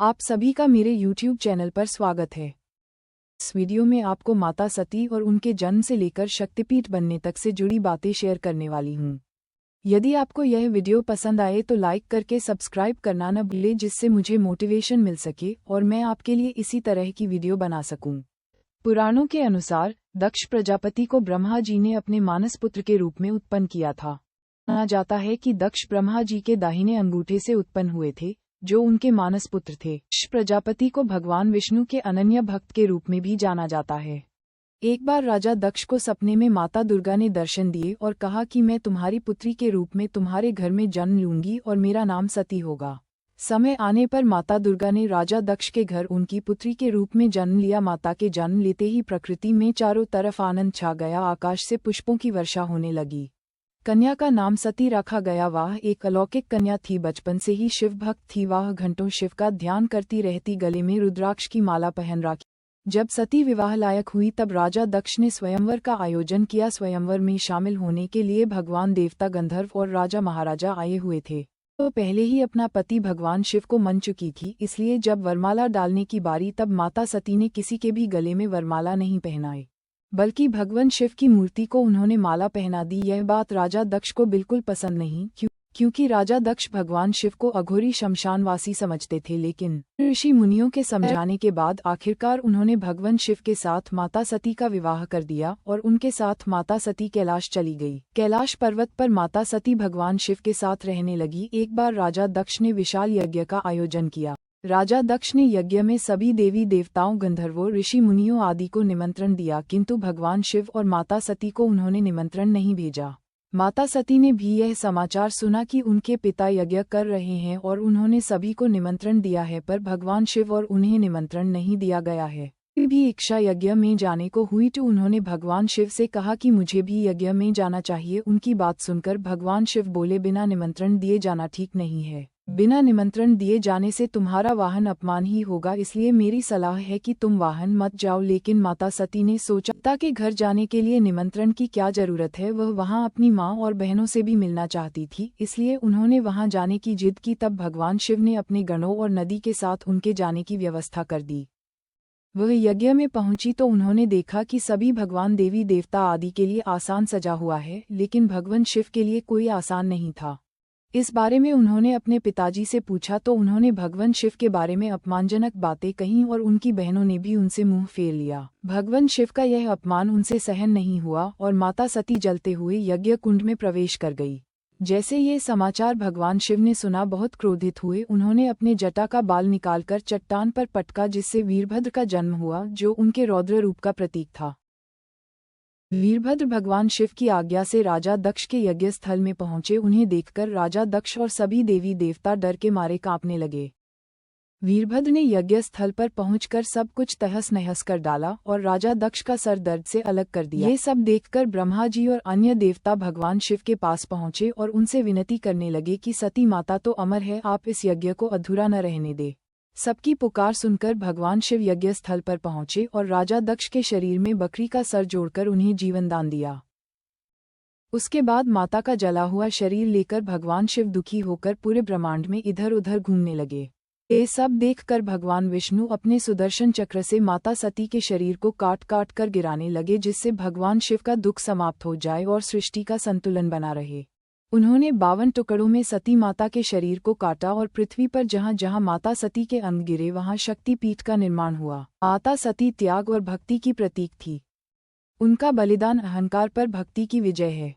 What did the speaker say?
आप सभी का मेरे YouTube चैनल पर स्वागत है। इस वीडियो में आपको माता सती और उनके जन्म से लेकर शक्तिपीठ बनने तक से जुड़ी बातें शेयर करने वाली हूँ। यदि आपको यह वीडियो पसंद आए तो लाइक करके सब्सक्राइब करना न भूलें, जिससे मुझे मोटिवेशन मिल सके और मैं आपके लिए इसी तरह की वीडियो बना सकूं। पुराणों के अनुसार दक्ष प्रजापति को ब्रह्मा जी ने अपने मानस पुत्र के रूप में उत्पन्न किया था। माना जाता है कि दक्ष ब्रह्मा जी के दाहिने अंगूठे से उत्पन्न हुए थे, जो उनके मानस पुत्र थे। दक्ष प्रजापति को भगवान विष्णु के अनन्य भक्त के रूप में भी जाना जाता है। एक बार राजा दक्ष को सपने में माता दुर्गा ने दर्शन दिए और कहा कि मैं तुम्हारी पुत्री के रूप में तुम्हारे घर में जन्म लूंगी और मेरा नाम सती होगा। समय आने पर माता दुर्गा ने राजा दक्ष के घर उनकी पुत्री के रूप में जन्म लिया। माता के जन्म लेते ही प्रकृति में चारों तरफ आनंद छा गया। आकाश से पुष्पों की वर्षा होने लगी। कन्या का नाम सती रखा गया। वह एक अलौकिक कन्या थी। बचपन से ही शिव भक्त थी। वह घंटों शिव का ध्यान करती रहती। गले में रुद्राक्ष की माला पहन रखी। जब सती विवाह लायक हुई तब राजा दक्ष ने स्वयंवर का आयोजन किया। स्वयंवर में शामिल होने के लिए भगवान देवता, गंधर्व और राजा महाराजा आए हुए थे। तो पहले ही अपना पति भगवान शिव को मन चुकी थी, इसलिए जब वरमाला डालने की बारी तब माता सती ने किसी के भी गले में वरमाला नहीं पहनाई, बल्कि भगवान शिव की मूर्ति को उन्होंने माला पहना दी। यह बात राजा दक्ष को बिल्कुल पसंद नहीं, क्योंकि राजा दक्ष भगवान शिव को अघोरी शमशानवासी समझते थे। लेकिन ऋषि मुनियों के समझाने के बाद आखिरकार उन्होंने भगवान शिव के साथ माता सती का विवाह कर दिया और उनके साथ माता सती कैलाश चली गई। कैलाश पर्वत पर माता सती भगवान शिव के साथ रहने लगी। एक बार राजा दक्ष ने विशाल यज्ञ का आयोजन किया। राजा दक्ष ने यज्ञ में सभी देवी देवताओं, गंधर्वों, ऋषि मुनियों आदि को निमंत्रण दिया, किंतु भगवान शिव और माता सती को उन्होंने निमंत्रण नहीं भेजा। माता सती ने भी यह समाचार सुना कि उनके पिता यज्ञ कर रहे हैं और उन्होंने सभी को निमंत्रण दिया है, पर भगवान शिव और उन्हें निमंत्रण नहीं दिया गया है। भी इच्छा यज्ञ में जाने को हुई तो उन्होंने भगवान शिव से कहा कि मुझे भी यज्ञ में जाना चाहिए। उनकी बात सुनकर भगवान शिव बोले, बिना निमंत्रण दिए जाना ठीक नहीं है। बिना निमंत्रण दिए जाने से तुम्हारा वाहन अपमान ही होगा, इसलिए मेरी सलाह है कि तुम वाहन मत जाओ। लेकिन माता सती ने सोचा, पिता के घर जाने के लिए निमंत्रण की क्या जरूरत है, वह वहां अपनी माँ और बहनों से भी मिलना चाहती थी, इसलिए उन्होंने वहां जाने की जिद की। तब भगवान शिव ने अपने गणों और नदी के साथ उनके जाने की व्यवस्था कर दी। वह यज्ञ में पहुंची तो उन्होंने देखा कि सभी भगवान, देवी देवता आदि के लिए आसान सजा हुआ है, लेकिन भगवान शिव के लिए कोई आसान नहीं था। इस बारे में उन्होंने अपने पिताजी से पूछा तो उन्होंने भगवान शिव के बारे में अपमानजनक बातें कहीं और उनकी बहनों ने भी उनसे मुंह फेर लिया। भगवान शिव का यह अपमान उनसे सहन नहीं हुआ और माता सती जलते हुए यज्ञ कुंड में प्रवेश कर गई। जैसे ये समाचार भगवान शिव ने सुना, बहुत क्रोधित हुए। उन्होंने अपने जटा का बाल निकालकर चट्टान पर पटका, जिससे वीरभद्र का जन्म हुआ, जो उनके रौद्र रूप का प्रतीक था। वीरभद्र भगवान शिव की आज्ञा से राजा दक्ष के यज्ञ स्थल में पहुंचे। उन्हें देखकर राजा दक्ष और सभी देवी देवता डर के मारे कांपने लगे। वीरभद्र ने यज्ञ स्थल पर पहुंचकर सब कुछ तहस नहस कर डाला और राजा दक्ष का सर दर्द से अलग कर दिया। ये सब देखकर ब्रह्मा जी और अन्य देवता भगवान शिव के पास पहुंचे और उनसे विनती करने लगे कि सती माता तो अमर है, आप इस यज्ञ को अधूरा न रहने दे। सबकी पुकार सुनकर भगवान शिव यज्ञ स्थल पर पहुंचे और राजा दक्ष के शरीर में बकरी का सर जोड़कर उन्हें जीवन दान दिया। उसके बाद माता का जला हुआ शरीर लेकर भगवान शिव दुखी होकर पूरे ब्रह्मांड में इधर उधर घूमने लगे। ये सब देखकर भगवान विष्णु अपने सुदर्शन चक्र से माता सती के शरीर को काट काट कर गिराने लगे, जिससे भगवान शिव का दुख समाप्त हो जाए और सृष्टि का संतुलन बना रहे। उन्होंने 52 टुकड़ों में सती माता के शरीर को काटा और पृथ्वी पर जहाँ जहाँ माता सती के अंग गिरे वहाँ शक्तिपीठ का निर्माण हुआ। माता सती त्याग और भक्ति की प्रतीक थी। उनका बलिदान अहंकार पर भक्ति की विजय है।